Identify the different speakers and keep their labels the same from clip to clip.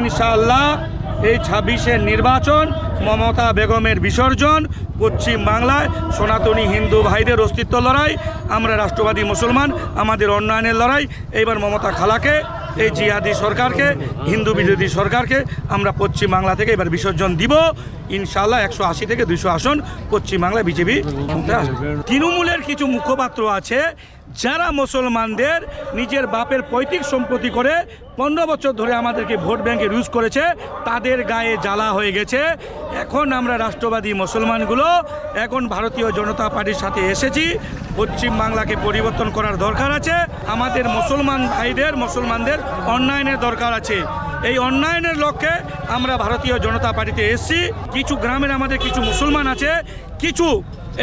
Speaker 1: ইনশাআল্লাহ এই ২৬-এর নির্বাচন মমতা বেগমের বিসর্জন, পশ্চিম বাংলায় সনাতনী হিন্দু ভাইদের অস্তিত্ব লড়াই, আমরা রাষ্ট্রবাদী মুসলমান আমাদের উন্নয়নের লড়াই। এইবার মমতা খালাকে, এই জিহাদি সরকারকে, হিন্দু বিরোধী সরকারকে আমরা পশ্চিম বাংলা থেকে এবার বিসর্জন দিব ইনশাআল্লাহ। ১৮০ থেকে ২০০ আসন পশ্চিম বাংলায় বিজেপি। তৃণমূলের কিছু মুখপাত্র আছে যারা মুসলমানদের নিজের বাপের পৈতৃক সম্পত্তি করে ১৫ বছর ধরে আমাদেরকে ভোট ব্যাংকে ইউজ করেছে, তাদের গায়ে জ্বালা হয়ে গেছে। এখন আমরা রাষ্ট্রবাদী মুসলমানগুলো এখন ভারতীয় জনতা পার্টির সাথে এসেছি। পশ্চিম বাংলাকে পরিবর্তন করার দরকার আছে, আমাদের মুসলমান ভাইদের মুসলমানদের উন্নয়নের দরকার আছে। এই উন্নয়নের লক্ষ্যে আমরা ভারতীয় জনতা পার্টিতে এসেছি। কিছু গ্রামের আমাদের কিছু মুসলমান আছে, কিছু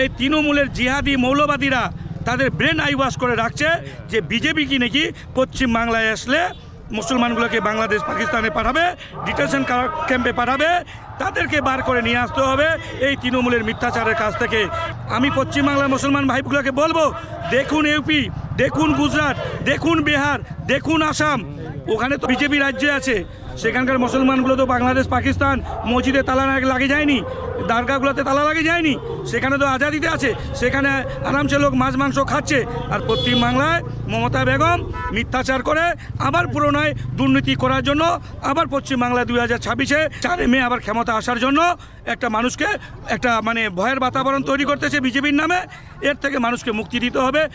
Speaker 1: এই তৃণমূলের জিহাদি মৌলবাদীরা তাদের ব্রেন আইওয়াশ করে রাখছে যে বিজেপি কি নাকি পশ্চিম বাংলায় আসলে মুসলমানগুলোকে বাংলাদেশ পাকিস্তানে পাঠাবে, ডিটেনশন ক্যাম্পে পাঠাবে, তাদেরকে বার করে নিয়ে আসতে হবে এই তৃণমূলের মিথ্যাচারের কাছ থেকে। আমি পশ্চিম বাংলার মুসলমান ভাইগুলোকে বলবো, দেখুন ইউপি, দেখুন গুজরাট, দেখুন বিহার, দেখুন আসাম, ওখানে তো বিজেপি রাজ্যে আছে। সেখানকার মুসলমানগুলো তো বাংলাদেশ পাকিস্তান মসজিদে তালা লাগে যায়নি, দরগাগুলোতে তালা লাগে যায়নি, সেখানে তো আজাদিতে আছে, সেখানে আরামসে লোক মাছ মাংস খাচ্ছে। আর পশ্চিম বাংলায় মমতা বেগম মিথ্যাচার করে আবার পুনরায় দুর্নীতি করার জন্য আবার পশ্চিম বাংলায় 2026-এ 4 মে আবার ক্ষমতা আসার জন্য একটা মানুষকে একটা ভয়ের বাতাবরণ তৈরি করতেছে বিজেপির নামে। এর থেকে মানুষকে মুক্তি দিতে হবে।